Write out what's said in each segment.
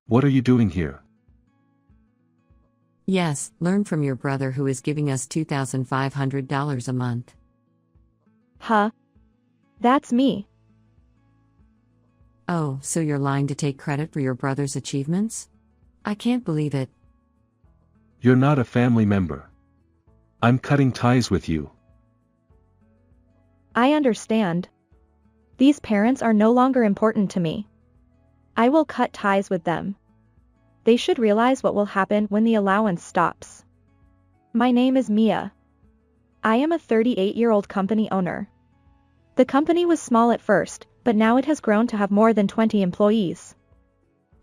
What are you doing here? Yes, learn from your brother who is giving us $2,500 a month. Huh? That's me. Oh, so you're lying to take credit for your brother's achievements? I can't believe it. You're not a family member. I'm cutting ties with you. I understand. These parents are no longer important to me. I will cut ties with them. They should realize what will happen when the allowance stops. My name is Mia. I am a 38-year-old company owner. The company was small at first, but now it has grown to have more than 20 employees.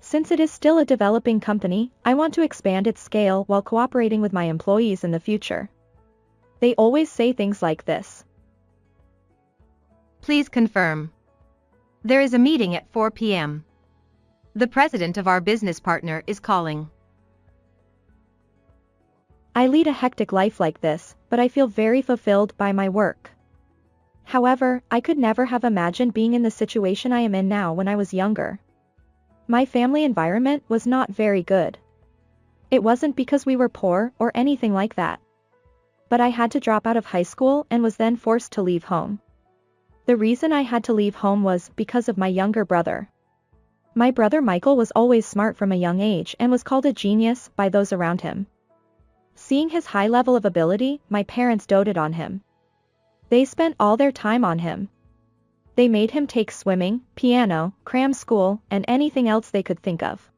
Since it is still a developing company, I want to expand its scale while cooperating with my employees in the future. They always say things like this. Please confirm. There is a meeting at 4 p.m. The president of our business partner is calling. I lead a hectic life like this, but I feel very fulfilled by my work. However, I could never have imagined being in the situation I am in now when I was younger. My family environment was not very good. It wasn't because we were poor or anything like that. But I had to drop out of high school and was then forced to leave home. The reason I had to leave home was because of my younger brother. My brother Michael was always smart from a young age and was called a genius by those around him. Seeing his high level of ability, my parents doted on him. They spent all their time on him. They made him take swimming, piano, cram school, and anything else they could think of.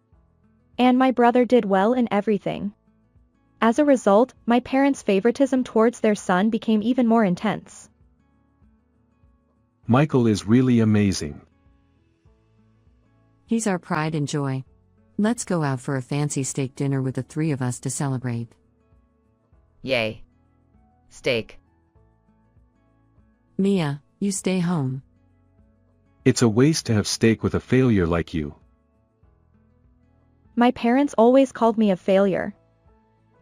And my brother did well in everything. As a result, my parents' favoritism towards their son became even more intense. Michael is really amazing. He's our pride and joy. Let's go out for a fancy steak dinner with the three of us to celebrate. Yay. Steak. Mia, you stay home. It's a waste to have steak with a failure like you. My parents always called me a failure.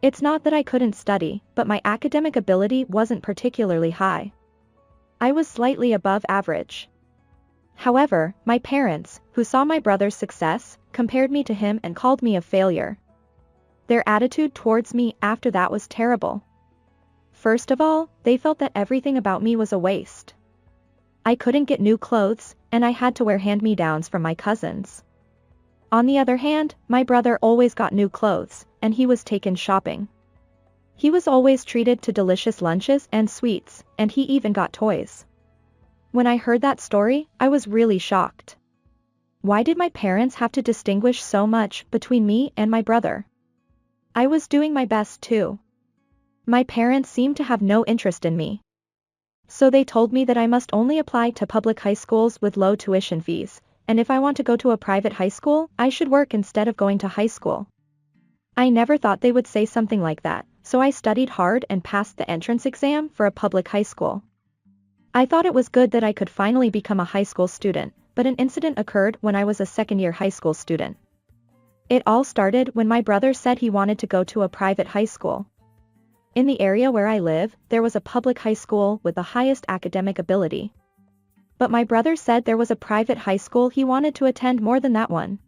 It's not that I couldn't study, but my academic ability wasn't particularly high. I was slightly above average. However, my parents, who saw my brother's success, compared me to him and called me a failure. Their attitude towards me after that was terrible. First of all, they felt that everything about me was a waste. I couldn't get new clothes, and I had to wear hand-me-downs from my cousins. On the other hand, my brother always got new clothes, and he was taken shopping. He was always treated to delicious lunches and sweets, and he even got toys. When I heard that story, I was really shocked. Why did my parents have to distinguish so much between me and my brother? I was doing my best too. My parents seemed to have no interest in me. So they told me that I must only apply to public high schools with low tuition fees, and if I want to go to a private high school, I should work instead of going to high school. I never thought they would say something like that, so I studied hard and passed the entrance exam for a public high school. I thought it was good that I could finally become a high school student, but an incident occurred when I was a second-year high school student. It all started when my brother said he wanted to go to a private high school. In the area where I live, there was a public high school with the highest academic ability. But my brother said there was a private high school he wanted to attend more than that one.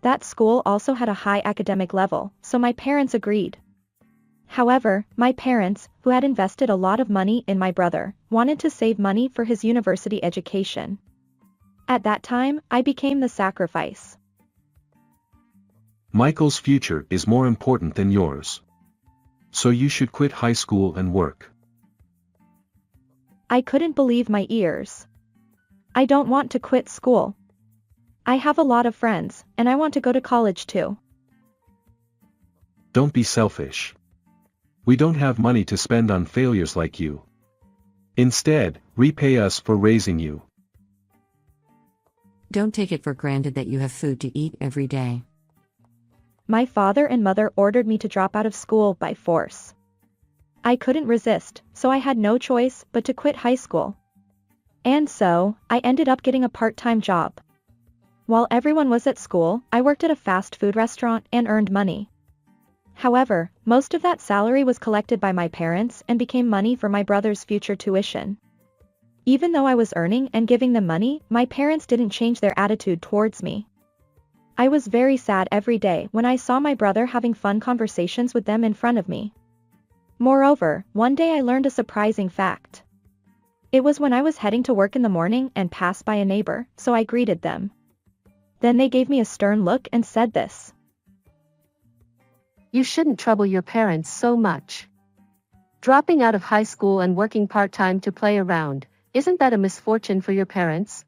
That school also had a high academic level, so my parents agreed. However, my parents, who had invested a lot of money in my brother, wanted to save money for his university education. At that time, I became the sacrifice. Michael's future is more important than yours. So you should quit high school and work. I couldn't believe my ears. I don't want to quit school. I have a lot of friends, and I want to go to college too. Don't be selfish. We don't have money to spend on failures like you. Instead, repay us for raising you. Don't take it for granted that you have food to eat every day. My father and mother ordered me to drop out of school by force. I couldn't resist, so I had no choice but to quit high school. And so, I ended up getting a part-time job. While everyone was at school, I worked at a fast food restaurant and earned money. However, most of that salary was collected by my parents and became money for my brother's future tuition. Even though I was earning and giving them money, my parents didn't change their attitude towards me. I was very sad every day when I saw my brother having fun conversations with them in front of me. Moreover, one day I learned a surprising fact. It was when I was heading to work in the morning and passed by a neighbor, so I greeted them. Then they gave me a stern look and said this. You shouldn't trouble your parents so much. Dropping out of high school and working part-time to play around, isn't that a misfortune for your parents?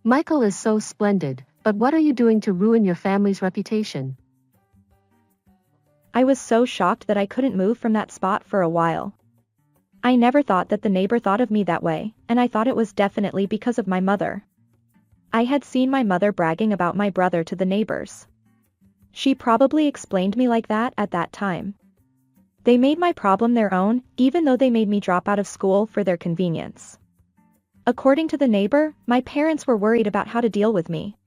Michael is so splendid, but what are you doing to ruin your family's reputation? I was so shocked that I couldn't move from that spot for a while. I never thought that the neighbor thought of me that way, and I thought it was definitely because of my mother. I had seen my mother bragging about my brother to the neighbors. She probably explained me like that at that time. They made my problem their own, even though they made me drop out of school for their convenience. According to the neighbor, my parents were worried about how to deal with me.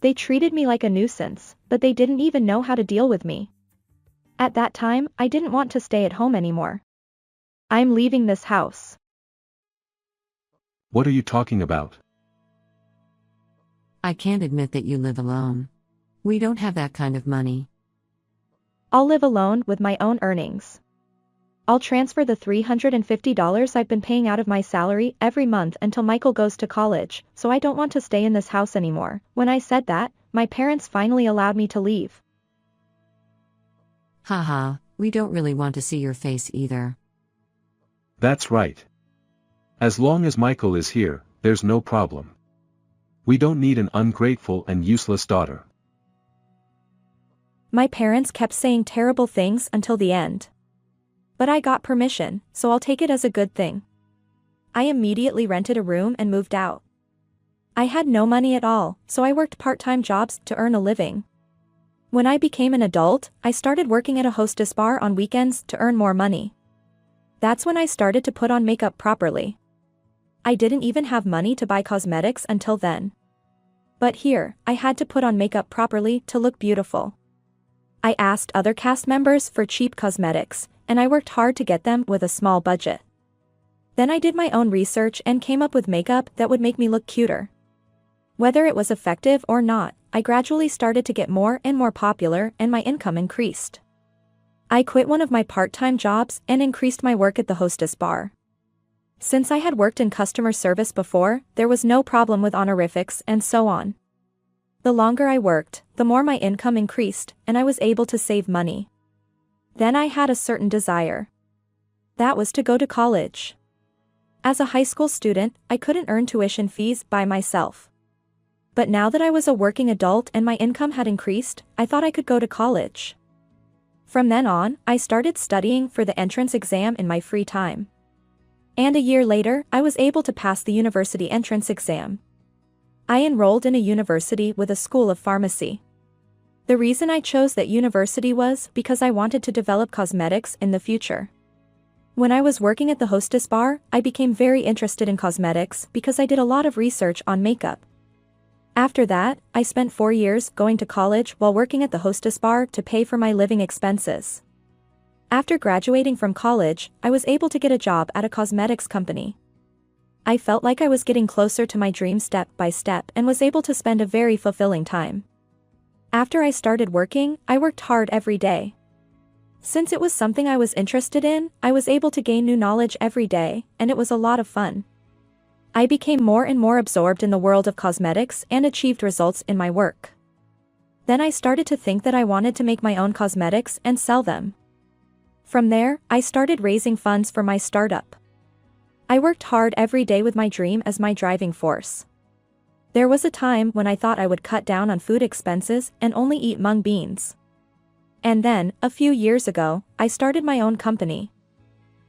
They treated me like a nuisance, but they didn't even know how to deal with me. At that time, I didn't want to stay at home anymore. I'm leaving this house. What are you talking about? I can't admit that you live alone. We don't have that kind of money. I'll live alone with my own earnings. I'll transfer the $350 I've been paying out of my salary every month until Michael goes to college, so I don't want to stay in this house anymore. When I said that, my parents finally allowed me to leave. Haha, we don't really want to see your face either. That's right. As long as Michael is here, there's no problem. We don't need an ungrateful and useless daughter. My parents kept saying terrible things until the end. But I got permission, so I'll take it as a good thing. I immediately rented a room and moved out. I had no money at all, so I worked part-time jobs to earn a living. When I became an adult, I started working at a hostess bar on weekends to earn more money. That's when I started to put on makeup properly. I didn't even have money to buy cosmetics until then. But here, I had to put on makeup properly to look beautiful. I asked other cast members for cheap cosmetics, and I worked hard to get them with a small budget. Then I did my own research and came up with makeup that would make me look cuter. Whether it was effective or not, I gradually started to get more and more popular and my income increased. I quit one of my part-time jobs and increased my work at the hostess bar. Since I had worked in customer service before, there was no problem with honorifics and so on. The longer I worked, the more my income increased, and I was able to save money. Then I had a certain desire. That was to go to college. As a high school student, I couldn't earn tuition fees by myself. But now that I was a working adult and my income had increased, I thought I could go to college. From then on, I started studying for the entrance exam in my free time. And a year later, I was able to pass the university entrance exam. I enrolled in a university with a school of pharmacy. The reason I chose that university was because I wanted to develop cosmetics in the future. When I was working at the hostess bar, I became very interested in cosmetics because I did a lot of research on makeup. After that, I spent 4 years going to college while working at the hostess bar to pay for my living expenses. After graduating from college, I was able to get a job at a cosmetics company. I felt like I was getting closer to my dream step by step and was able to spend a very fulfilling time. After I started working, I worked hard every day. Since it was something I was interested in, I was able to gain new knowledge every day, and it was a lot of fun. I became more and more absorbed in the world of cosmetics and achieved results in my work. Then I started to think that I wanted to make my own cosmetics and sell them. From there, I started raising funds for my startup. I worked hard every day with my dream as my driving force. There was a time when I thought I would cut down on food expenses and only eat mung beans. And then, a few years ago, I started my own company.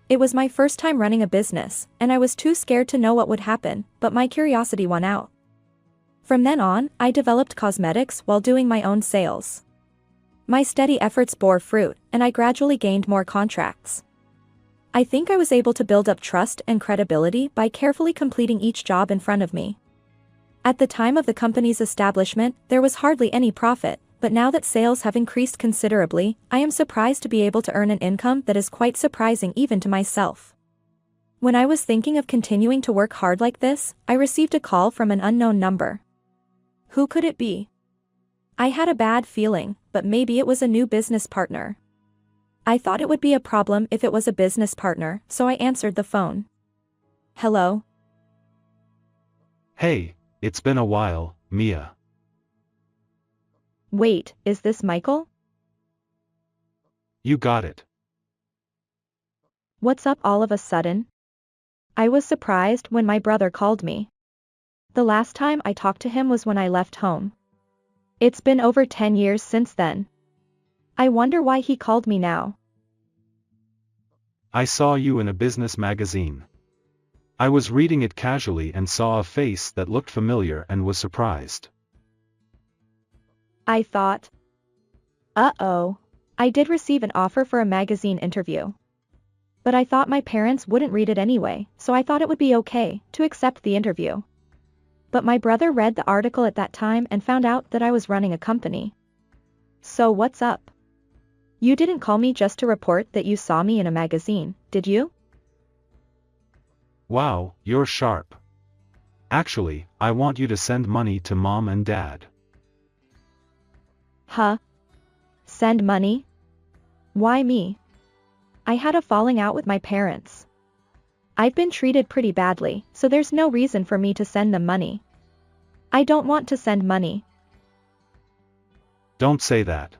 It was my first time running a business, and I was too scared to know what would happen, but my curiosity won out. From then on, I developed cosmetics while doing my own sales. My steady efforts bore fruit, and I gradually gained more contracts. I think I was able to build up trust and credibility by carefully completing each job in front of me. At the time of the company's establishment, there was hardly any profit, but now that sales have increased considerably, I am surprised to be able to earn an income that is quite surprising even to myself. When I was thinking of continuing to work hard like this, I received a call from an unknown number. Who could it be? I had a bad feeling, but maybe it was a new business partner. I thought it would be a problem if it was a business partner, so I answered the phone. Hello? Hey, it's been a while, Mia. Wait, is this Michael? You got it. What's up all of a sudden? I was surprised when my brother called me. The last time I talked to him was when I left home. It's been over 10 years since then. I wonder why he called me now. I saw you in a business magazine. I was reading it casually and saw a face that looked familiar and was surprised. I thought. Uh-oh. I did receive an offer for a magazine interview. But I thought my parents wouldn't read it anyway, so I thought it would be okay to accept the interview. But my brother read the article at that time and found out that I was running a company. So what's up? You didn't call me just to report that you saw me in a magazine, did you? Wow, you're sharp. Actually, I want you to send money to Mom and Dad. Huh? Send money? Why me? I had a falling out with my parents. I've been treated pretty badly, so there's no reason for me to send them money. I don't want to send money. Don't say that.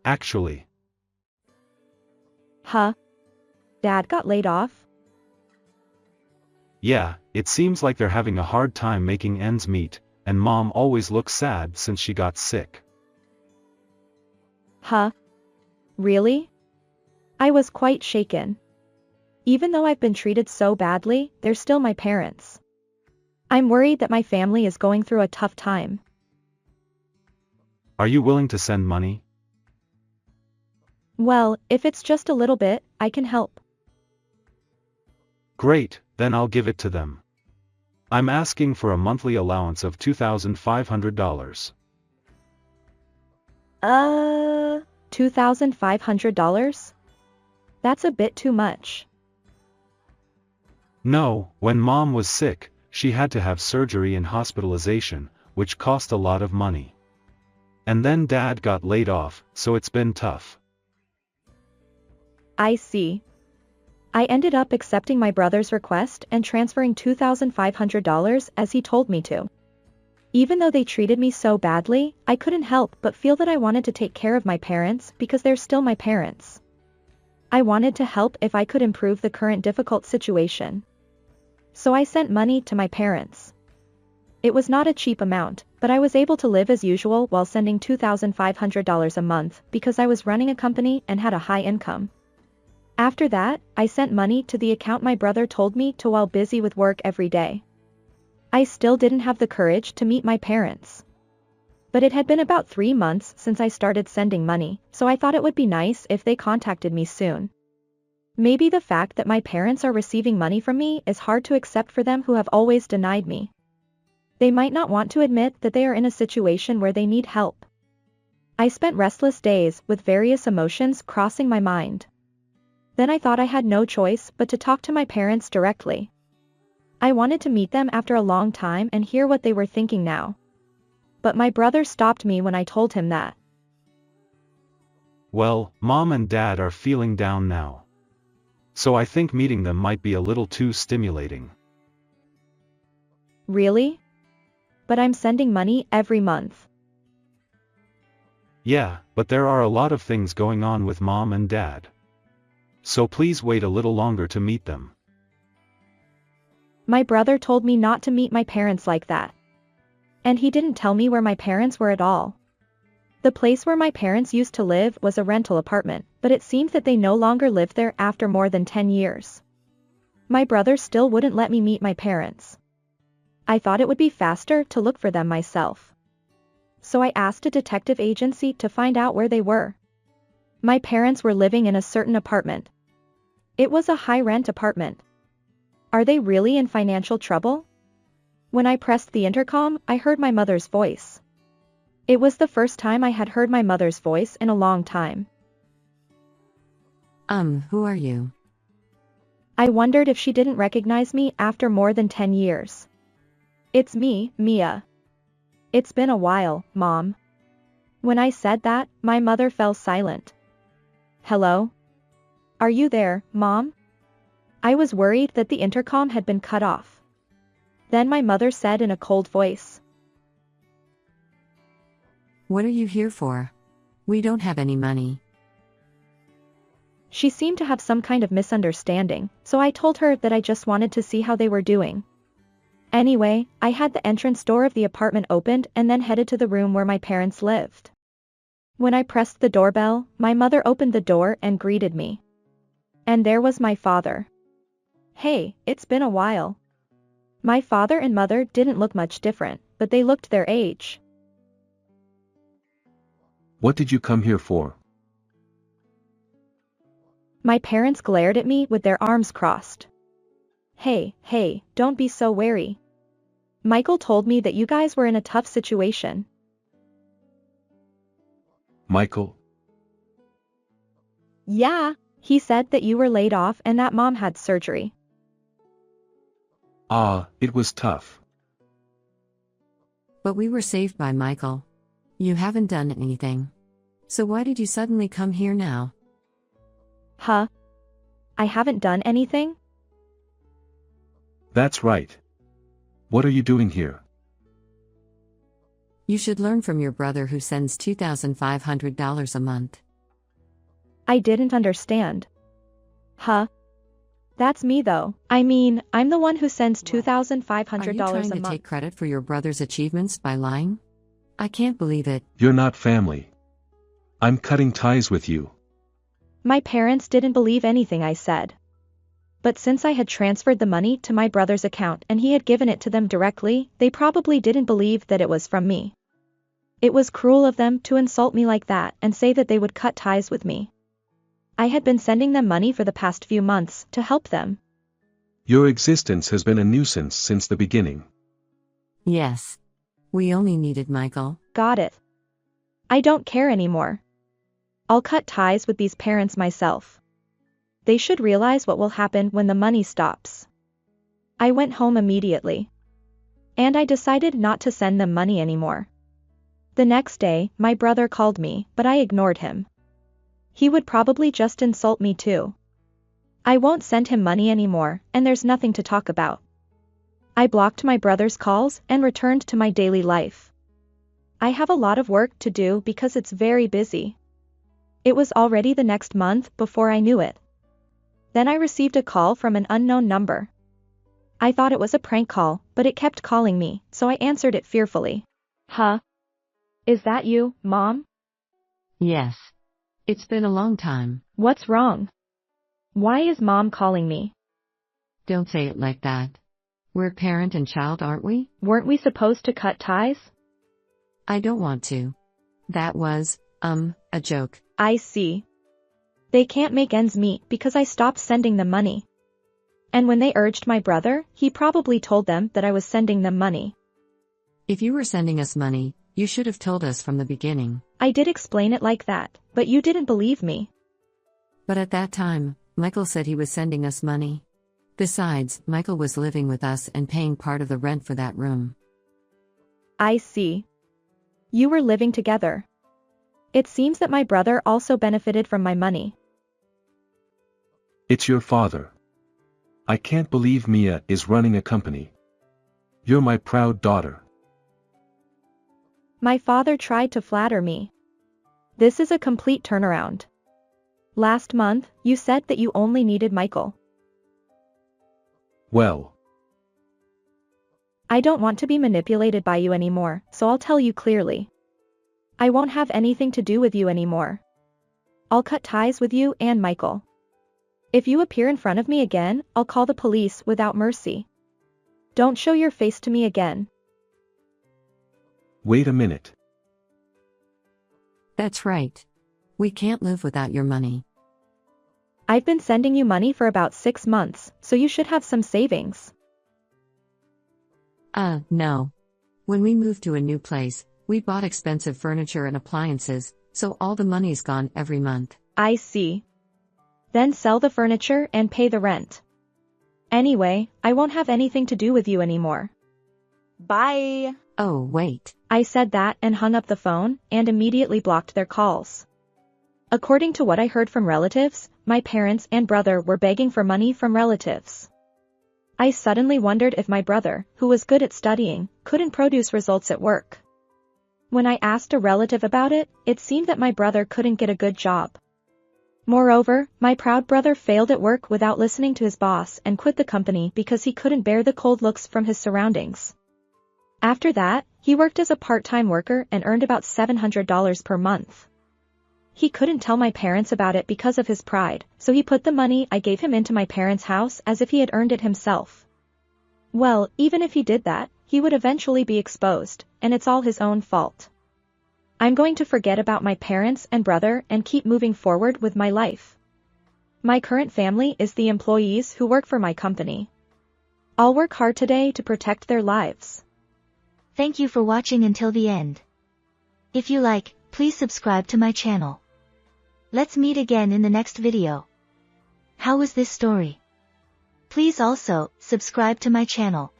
Actually. Huh? Dad got laid off? Yeah, it seems like they're having a hard time making ends meet, and Mom always looks sad since she got sick. Huh? Really? I was quite shaken. Even though I've been treated so badly, they're still my parents. I'm worried that my family is going through a tough time. Are you willing to send money? Well, if it's just a little bit, I can help. Great, then I'll give it to them. I'm asking for a monthly allowance of $2,500. $2,500? That's a bit too much. No, when Mom was sick, she had to have surgery and hospitalization, which cost a lot of money. And then Dad got laid off, so it's been tough. I see. I ended up accepting my brother's request and transferring $2,500 as he told me to. Even though they treated me so badly, I couldn't help but feel that I wanted to take care of my parents because they're still my parents. I wanted to help if I could improve the current difficult situation. So I sent money to my parents. It was not a cheap amount, but I was able to live as usual while sending $2,500 a month because I was running a company and had a high income. After that, I sent money to the account my brother told me to while busy with work every day. I still didn't have the courage to meet my parents. But it had been about 3 months since I started sending money, so I thought it would be nice if they contacted me soon. Maybe the fact that my parents are receiving money from me is hard to accept for them who have always denied me. They might not want to admit that they are in a situation where they need help. I spent restless days with various emotions crossing my mind. Then I thought I had no choice but to talk to my parents directly. I wanted to meet them after a long time and hear what they were thinking now. But my brother stopped me when I told him that. Well, Mom and Dad are feeling down now. So I think meeting them might be a little too stimulating. Really? But I'm sending money every month. Yeah, but there are a lot of things going on with Mom and Dad. So please wait a little longer to meet them. My brother told me not to meet my parents like that. And he didn't tell me where my parents were at all. The place where my parents used to live was a rental apartment, but it seemed that they no longer lived there after more than 10 years. My brother still wouldn't let me meet my parents. I thought it would be faster to look for them myself. So I asked a detective agency to find out where they were. My parents were living in a certain apartment. It was a high-rent apartment. Are they really in financial trouble? When I pressed the intercom, I heard my mother's voice. It was the first time I had heard my mother's voice in a long time. Who are you? I wondered if she didn't recognize me after more than 10 years. It's me, Mia. It's been a while, Mom. When I said that, my mother fell silent. Hello? Are you there, Mom? I was worried that the intercom had been cut off. Then my mother said in a cold voice, What are you here for? We don't have any money. She seemed to have some kind of misunderstanding, so I told her that I just wanted to see how they were doing. Anyway, I had the entrance door of the apartment opened and then headed to the room where my parents lived. When I pressed the doorbell, my mother opened the door and greeted me. And there was my father. Hey, it's been a while. My father and mother didn't look much different, but they looked their age. What did you come here for? My parents glared at me with their arms crossed. Hey, don't be so wary. Michael told me that you guys were in a tough situation. Michael? Yeah, he said that you were laid off and that Mom had surgery. It was tough. But we were saved by Michael. You haven't done anything. So why did you suddenly come here now? Huh? I haven't done anything? That's right. What are you doing here? You should learn from your brother who sends $2,500 a month. I didn't understand. Huh? That's me though. I mean, I'm the one who sends $2,500 Are you trying a to month. take credit for your brother's achievements by lying? I can't believe it. You're not family. I'm cutting ties with you. My parents didn't believe anything I said. But since I had transferred the money to my brother's account and he had given it to them directly, they probably didn't believe that it was from me. It was cruel of them to insult me like that and say that they would cut ties with me. I had been sending them money for the past few months to help them. Your existence has been a nuisance since the beginning. Yes. We only needed Michael. Got it. I don't care anymore. I'll cut ties with these parents myself. They should realize what will happen when the money stops. I went home immediately. And I decided not to send them money anymore. The next day, my brother called me, but I ignored him. He would probably just insult me too. I won't send him money anymore, and there's nothing to talk about. I blocked my brother's calls and returned to my daily life. I have a lot of work to do because it's very busy. It was already the next month before I knew it. Then I received a call from an unknown number. I thought it was a prank call, but it kept calling me, so I answered it fearfully. Huh? Is that you, Mom? Yes. It's been a long time. What's wrong? Why is Mom calling me? Don't say it like that. We're parent and child, aren't we? Weren't we supposed to cut ties? I don't want to. That was, a joke. I see. They can't make ends meet because I stopped sending them money. And when they urged my brother, he probably told them that I was sending them money. If you were sending us money, you should have told us from the beginning. I did explain it like that, but you didn't believe me. But at that time, Michael said he was sending us money. Besides, Michael was living with us and paying part of the rent for that room. I see. You were living together. It seems that my brother also benefited from my money. It's your father. I can't believe Mia is running a company. You're my proud daughter. My father tried to flatter me. This is a complete turnaround. Last month, you said that you only needed Michael. Well, I don't want to be manipulated by you anymore, so I'll tell you clearly. I won't have anything to do with you anymore. I'll cut ties with you and Michael. If you appear in front of me again, I'll call the police without mercy. Don't show your face to me again. wait a minute. That's right. We can't live without your money. I've been sending you money for about 6 months, so you should have some savings. No. When we moved to a new place, we bought expensive furniture and appliances, so all the money's gone every month. I see. Then sell the furniture and pay the rent. Anyway, I won't have anything to do with you anymore. Bye. Oh, wait. I said that and hung up the phone and immediately blocked their calls. According to what I heard from relatives, my parents and brother were begging for money from relatives. I suddenly wondered if my brother, who was good at studying, couldn't produce results at work. When I asked a relative about it, it seemed that my brother couldn't get a good job. Moreover, my proud brother failed at work without listening to his boss and quit the company because he couldn't bear the cold looks from his surroundings. After that, he worked as a part-time worker and earned about $700 per month. He couldn't tell my parents about it because of his pride, so he put the money I gave him into my parents' house as if he had earned it himself. Well, even if he did that, he would eventually be exposed, and it's all his own fault. I'm going to forget about my parents and brother and keep moving forward with my life. My current family is the employees who work for my company. I'll work hard today to protect their lives. Thank you for watching until the end. If you like, please subscribe to my channel. Let's meet again in the next video. How was this story? Please also, subscribe to my channel.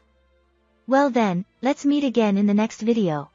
Well then, let's meet again in the next video.